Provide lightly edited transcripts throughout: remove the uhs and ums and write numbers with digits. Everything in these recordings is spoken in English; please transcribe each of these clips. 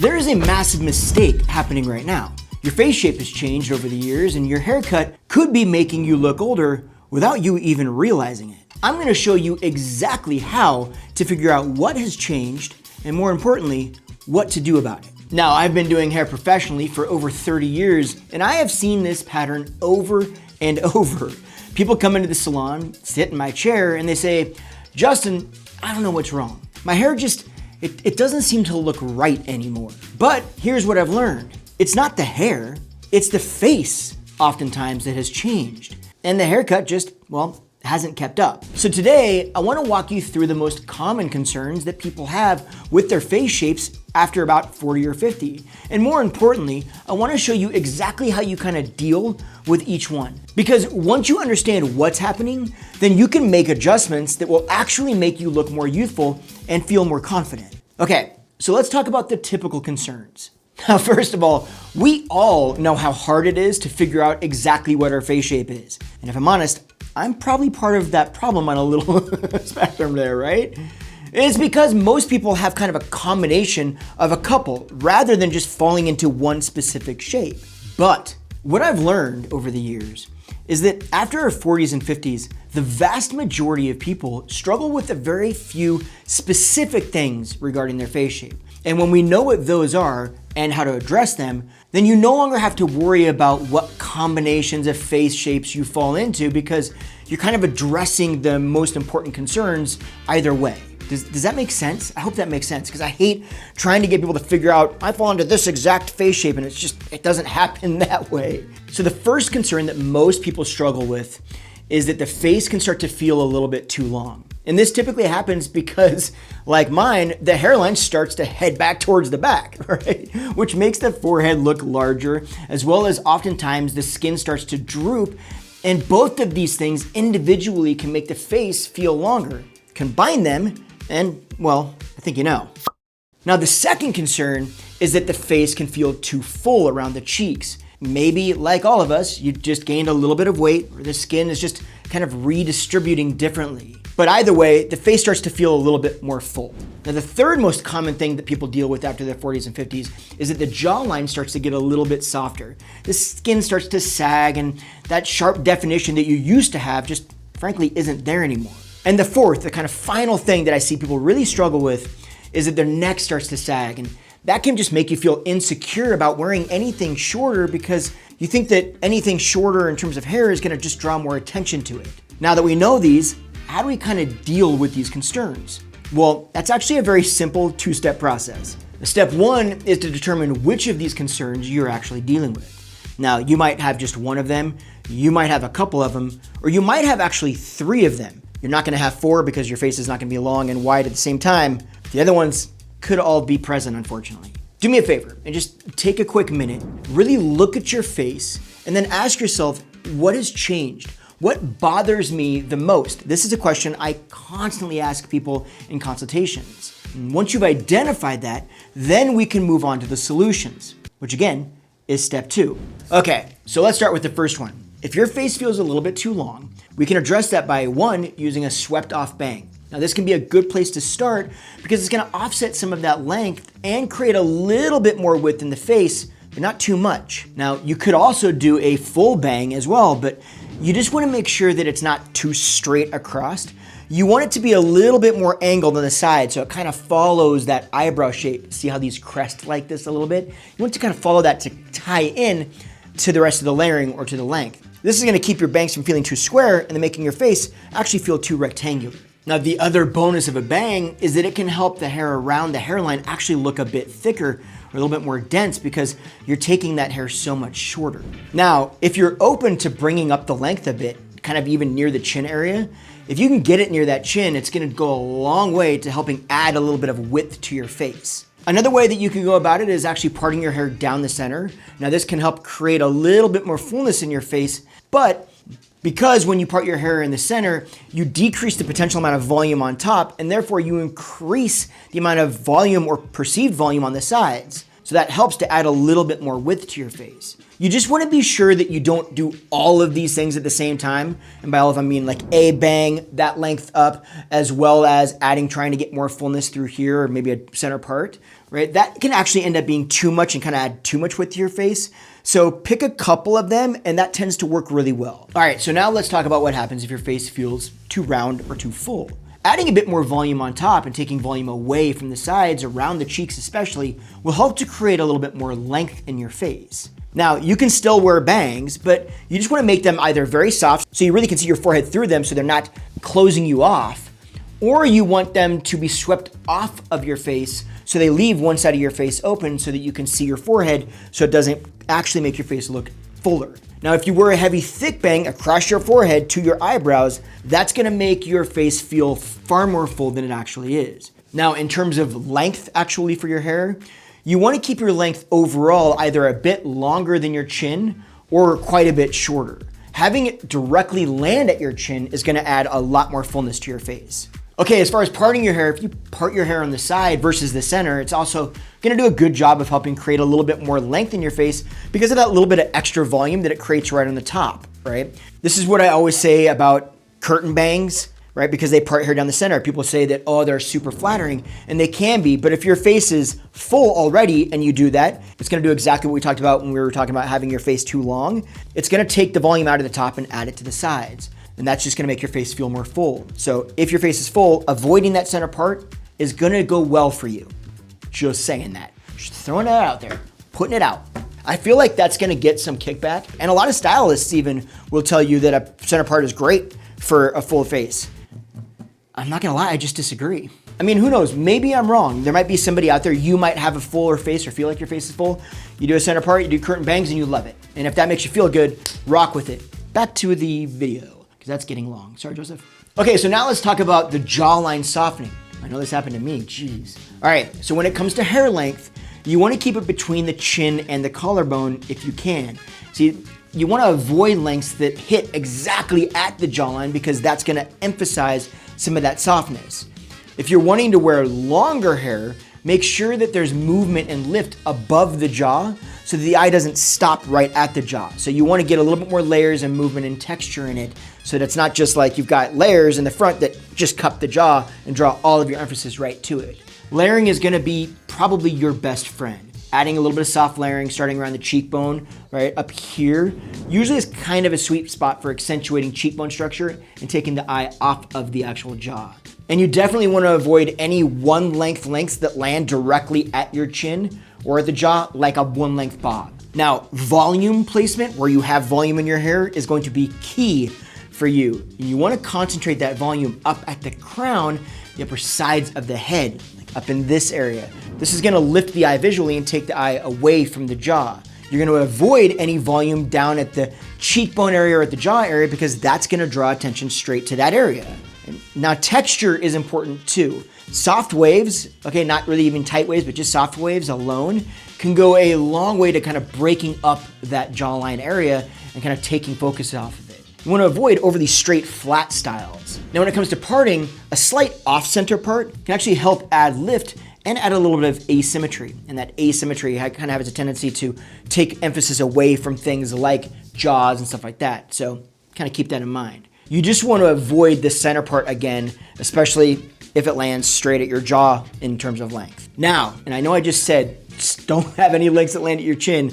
There is a massive mistake happening right now. Your face shape has changed over the years and your haircut could be making you look older without you even realizing it. I'm going to show you exactly how to figure out what has changed and, more importantly, what to do about it. Now, I've been doing hair professionally for over 30 years and I have seen this pattern over and over. People come into the salon, sit in my chair, and they say, "Justin, I don't know what's wrong. My hair just, it doesn't seem to look right anymore." But here's what I've learned. It's not the hair, it's the face oftentimes that has changed. And the haircut just, well, hasn't kept up. So today, I want to walk you through the most common concerns that people have with their face shapes after about 40 or 50. And more importantly, I want to show you exactly how you kind of deal with each one. Because once you understand what's happening, then you can make adjustments that will actually make you look more youthful and feel more confident. Okay, so let's talk about the typical concerns. Now, first of all, we all know how hard it is to figure out exactly what our face shape is. And if I'm honest, I'm probably part of that problem on a little spectrum there, right? It's because most people have kind of a combination of a couple rather than just falling into one specific shape. But what I've learned over the years is that after our 40s and 50s, the vast majority of people struggle with a very few specific things regarding their face shape. And when we know what those are and how to address them, then you no longer have to worry about what combinations of face shapes you fall into because you're kind of addressing the most important concerns either way. Does that make sense? I hope that makes sense because I hate trying to get people to figure out, I fall into this exact face shape and it doesn't happen that way. So the first concern that most people struggle with is that the face can start to feel a little bit too long. And this typically happens because, like mine, the hairline starts to head back towards the back, right? Which makes the forehead look larger, as well as oftentimes the skin starts to droop. And both of these things individually can make the face feel longer. Combine them, and well, I think you know. Now, the second concern is that the face can feel too full around the cheeks. Maybe, like all of us, you just gained a little bit of weight or the skin is just kind of redistributing differently. But either way, the face starts to feel a little bit more full. Now, the third most common thing that people deal with after their 40s and 50s is that the jawline starts to get a little bit softer. The skin starts to sag and that sharp definition that you used to have just frankly isn't there anymore. And the fourth, the kind of final thing that I see people really struggle with is that their neck starts to sag, and that can just make you feel insecure about wearing anything shorter because you think that anything shorter in terms of hair is going to just draw more attention to it. Now that we know these, how do we kind of deal with these concerns? Well, that's actually a very simple two-step process. Step one is to determine which of these concerns you're actually dealing with. Now, you might have just one of them, you might have a couple of them, or you might have actually three of them. You're not going to have four because your face is not going to be long and wide at the same time. The other ones could all be present, unfortunately. Do me a favor and just take a quick minute, really look at your face, and then ask yourself, what has changed? What bothers me the most? This is a question I constantly ask people in consultations. And once you've identified that, then we can move on to the solutions, which again is step two. Okay, so let's start with the first one. If your face feels a little bit too long, we can address that by one, using a swept off bang. Now this can be a good place to start because it's gonna offset some of that length and create a little bit more width in the face, but not too much. Now you could also do a full bang as well, but you just wanna make sure that it's not too straight across. You want it to be a little bit more angled on the side so it kind of follows that eyebrow shape. See how these crest like this a little bit? You want to kind of follow that to tie in to the rest of the layering or to the length. This is gonna keep your bangs from feeling too square and then making your face actually feel too rectangular. Now, the other bonus of a bang is that it can help the hair around the hairline actually look a bit thicker or a little bit more dense because you're taking that hair so much shorter. Now, if you're open to bringing up the length a bit, kind of even near the chin area, if you can get it near that chin, it's gonna go a long way to helping add a little bit of width to your face. Another way that you can go about it is actually parting your hair down the center. Now, this can help create a little bit more fullness in your face, but because when you part your hair in the center, you decrease the potential amount of volume on top, and therefore you increase the amount of volume or perceived volume on the sides. So that helps to add a little bit more width to your face. You just want to be sure that you don't do all of these things at the same time. And by all of them, I mean like a bang that length up, as well as trying to get more fullness through here, or maybe a center part, right? That can actually end up being too much and kind of add too much width to your face. So pick a couple of them, and that tends to work really well. All right, so now let's talk about what happens if your face feels too round or too full. Adding a bit more volume on top and taking volume away from the sides, around the cheeks especially, will help to create a little bit more length in your face. Now, you can still wear bangs, but you just want to make them either very soft, so you really can see your forehead through them so they're not closing you off, or you want them to be swept off of your face so they leave one side of your face open so that you can see your forehead so it doesn't actually make your face look fuller. Now, if you wear a heavy, thick bang across your forehead to your eyebrows, that's gonna make your face feel far more full than it actually is. Now, in terms of length actually for your hair, you wanna keep your length overall either a bit longer than your chin or quite a bit shorter. Having it directly land at your chin is gonna add a lot more fullness to your face. Okay, as far as parting your hair, if you part your hair on the side versus the center, it's also gonna do a good job of helping create a little bit more length in your face because of that little bit of extra volume that it creates right on the top, right? This is what I always say about curtain bangs, right? Because they part hair down the center. People say that, oh, they're super flattering, and they can be, but if your face is full already and you do that, it's gonna do exactly what we talked about when we were talking about having your face too long. It's gonna take the volume out of the top and add it to the sides. And that's just gonna make your face feel more full. So if your face is full, avoiding that center part is gonna go well for you. Just saying that. Just throwing it out there, putting it out. I feel like that's gonna get some kickback. And a lot of stylists even will tell you that a center part is great for a full face. I'm not gonna lie, I just disagree. I mean, who knows? Maybe I'm wrong. There might be somebody out there, you might have a fuller face or feel like your face is full. You do a center part, you do curtain bangs, and you love it. And if that makes you feel good, rock with it. Back to the video. That's getting long. Sorry, Joseph. Okay, so now let's talk about the jawline softening. I know this happened to me, jeez. All right, so when it comes to hair length, you wanna keep it between the chin and the collarbone if you can. See, you wanna avoid lengths that hit exactly at the jawline because that's gonna emphasize some of that softness. If you're wanting to wear longer hair, make sure that there's movement and lift above the jaw so that the eye doesn't stop right at the jaw. So you wanna get a little bit more layers and movement and texture in it so that it's not just like you've got layers in the front that just cup the jaw and draw all of your emphasis right to it. Layering is gonna be probably your best friend. Adding a little bit of soft layering, starting around the cheekbone, right up here, usually is kind of a sweet spot for accentuating cheekbone structure and taking the eye off of the actual jaw. And you definitely wanna avoid any one lengths that land directly at your chin or at the jaw like a one length bob. Now, volume placement, where you have volume in your hair, is going to be key for you. You wanna concentrate that volume up at the crown, the upper sides of the head, like up in this area. This is gonna lift the eye visually and take the eye away from the jaw. You're gonna avoid any volume down at the cheekbone area or at the jaw area because that's gonna draw attention straight to that area. Now, texture is important too. Soft waves, okay, not really even tight waves, but just soft waves alone can go a long way to kind of breaking up that jawline area and kind of taking focus off of it. You want to avoid overly straight, flat styles. Now, when it comes to parting, a slight off-center part can actually help add lift and add a little bit of asymmetry. And that asymmetry kind of has a tendency to take emphasis away from things like jaws and stuff like that. So kind of keep that in mind. You just want to avoid the center part again, especially if it lands straight at your jaw in terms of length. Now, and I know I just said, just don't have any lengths that land at your chin,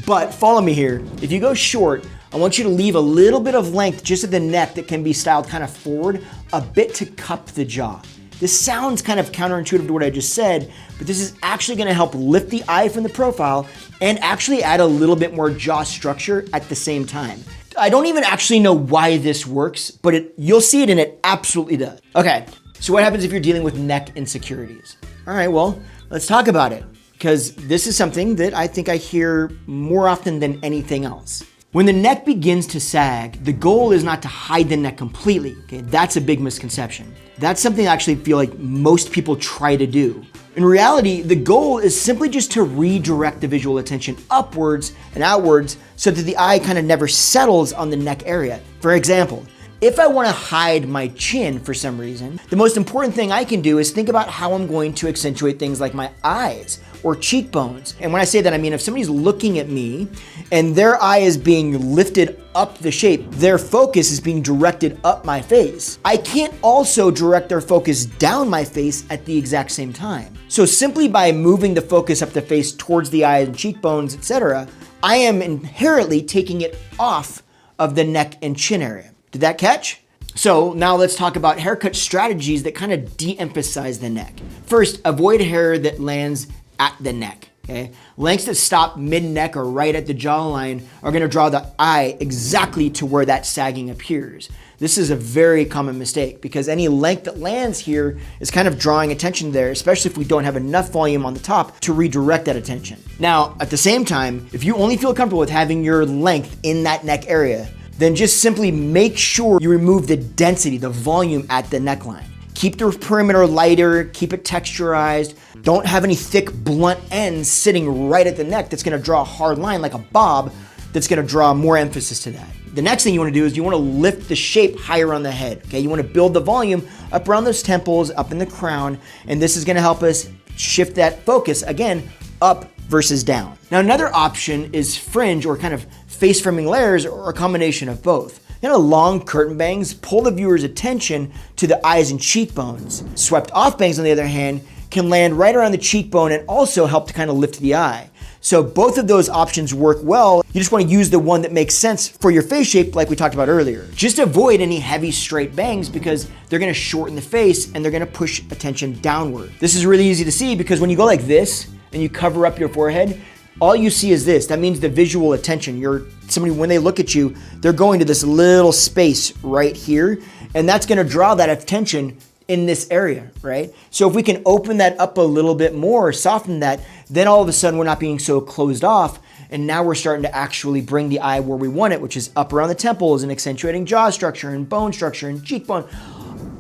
but follow me here. If you go short, I want you to leave a little bit of length just at the neck that can be styled kind of forward, a bit to cup the jaw. This sounds kind of counterintuitive to what I just said, but this is actually gonna help lift the eye from the profile and actually add a little bit more jaw structure at the same time. I don't even actually know why this works, but you'll see it and it absolutely does. Okay, so what happens if you're dealing with neck insecurities? All right, well, let's talk about it because this is something that I think I hear more often than anything else. When the neck begins to sag, the goal is not to hide the neck completely, okay? That's a big misconception. That's something I actually feel like most people try to do. In reality, the goal is simply just to redirect the visual attention upwards and outwards so that the eye kind of never settles on the neck area. For example, if I want to hide my chin for some reason, the most important thing I can do is think about how I'm going to accentuate things like my eyes or cheekbones. And when I say that, I mean if somebody's looking at me and their eye is being lifted up the shape, their focus is being directed up my face. I can't also direct their focus down my face at the exact same time. So simply by moving the focus up the face towards the eyes and cheekbones, etc., I am inherently taking it off of the neck and chin area. Did that catch? So now let's talk about haircut strategies that kind of de-emphasize the neck. First, avoid hair that lands at the neck. Okay? Lengths that stop mid-neck or right at the jawline are gonna draw the eye exactly to where that sagging appears. This is a very common mistake because any length that lands here is kind of drawing attention there, especially if we don't have enough volume on the top to redirect that attention. Now, at the same time, if you only feel comfortable with having your length in that neck area, then just simply make sure you remove the density, the volume at the neckline. Keep the perimeter lighter, keep it texturized. Don't have any thick, blunt ends sitting right at the neck that's gonna draw a hard line like a bob that's gonna draw more emphasis to that. The next thing you wanna do is you wanna lift the shape higher on the head, okay? You wanna build the volume up around those temples, up in the crown, and this is gonna help us shift that focus, again, up versus down. Now, another option is fringe or kind of face framing layers or a combination of both. Long curtain bangs pull the viewer's attention to the eyes and cheekbones. Swept off bangs, on the other hand, can land right around the cheekbone and also help to kind of lift the eye. So both of those options work well. You just want to use the one that makes sense for your face shape like we talked about earlier. Just avoid any heavy straight bangs because they're going to shorten the face and they're going to push attention downward. This is really easy to see because when you go like this and you cover up your forehead, all you see is this. That means the visual attention. Somebody, when they look at you, they're going to this little space right here, and that's gonna draw that attention in this area, right? So if we can open that up a little bit more, soften that, then all of a sudden we're not being so closed off, and now we're starting to actually bring the eye where we want it, which is up around the temples and accentuating jaw structure and bone structure and cheekbone.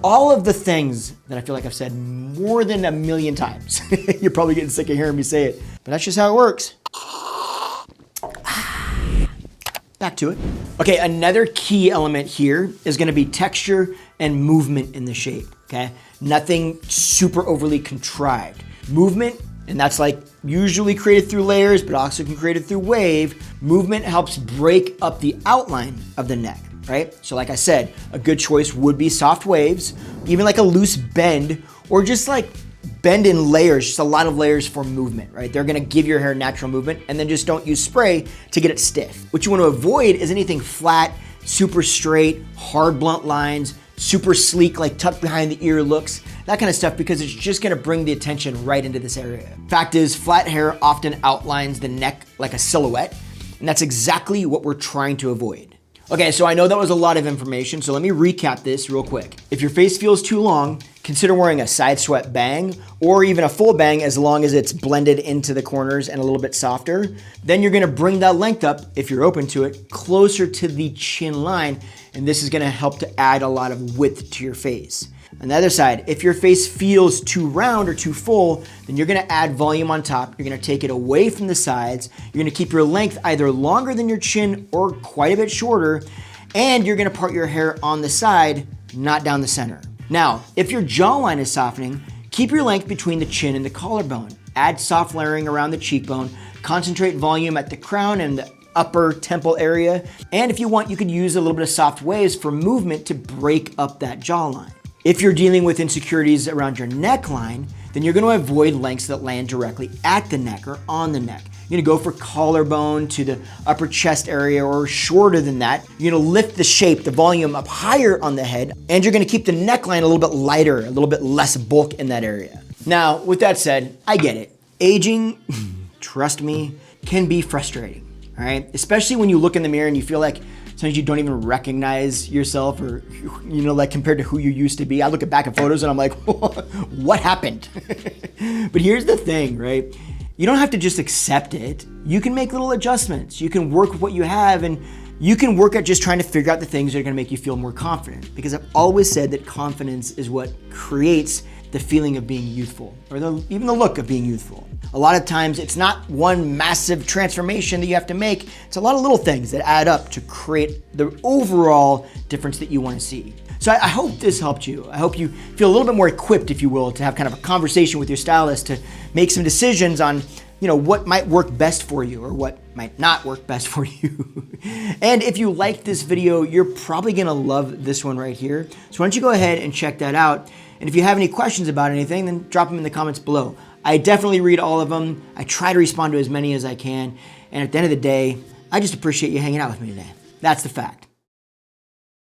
All of the things that I feel like I've said more than 1,000,000 times. You're probably getting sick of hearing me say it, but that's just how it works. Back to it. Okay, another key element here is gonna be texture and movement in the shape, okay? Nothing super overly contrived. Movement, and that's like usually created through layers, but also can be created through wave. Movement helps break up the outline of the neck, right? So like I said, a good choice would be soft waves, even like a loose bend, or just like bend in layers, just a lot of layers for movement, right? They're gonna give your hair natural movement, and then just don't use spray to get it stiff. What you wanna avoid is anything flat, super straight, hard blunt lines, super sleek, like tucked behind the ear looks, that kind of stuff, because it's just gonna bring the attention right into this area. Fact is, flat hair often outlines the neck like a silhouette, and that's exactly what we're trying to avoid. Okay, so I know that was a lot of information, so let me recap this real quick. If your face feels too long, consider wearing a side swept bang or even a full bang as long as it's blended into the corners and a little bit softer. Then you're gonna bring that length up, if you're open to it, closer to the chin line, and this is gonna help to add a lot of width to your face. On the other side, if your face feels too round or too full, then you're gonna add volume on top. You're gonna take it away from the sides. You're gonna keep your length either longer than your chin or quite a bit shorter, and you're gonna part your hair on the side, not down the center. Now, if your jawline is softening, keep your length between the chin and the collarbone. Add soft layering around the cheekbone. Concentrate volume at the crown and the upper temple area. And if you want, you could use a little bit of soft waves for movement to break up that jawline. If you're dealing with insecurities around your neckline, then you're gonna avoid lengths that land directly at the neck or on the neck. You're gonna go for collarbone to the upper chest area or shorter than that. You're gonna lift the shape, the volume up higher on the head, and you're gonna keep the neckline a little bit lighter, a little bit less bulk in that area. Now, with that said, I get it. Aging, trust me, can be frustrating, all right? Especially when you look in the mirror and you feel like sometimes you don't even recognize yourself or, like compared to who you used to be. I look back at photos and I'm like, what happened? But here's the thing, right? You don't have to just accept it. You can make little adjustments. You can work with what you have, and you can work at just trying to figure out the things that are gonna make you feel more confident. Because I've always said that confidence is what creates the feeling of being youthful, or even the look of being youthful. A lot of times it's not one massive transformation that you have to make. It's a lot of little things that add up to create the overall difference that you wanna see. So I hope this helped you. I hope you feel a little bit more equipped, if you will, to have kind of a conversation with your stylist to make some decisions on, what might work best for you or what might not work best for you. And if you liked this video, you're probably gonna love this one right here. So why don't you go ahead and check that out. And if you have any questions about anything, then drop them in the comments below. I definitely read all of them. I try to respond to as many as I can. And at the end of the day, I just appreciate you hanging out with me today. That's the fact.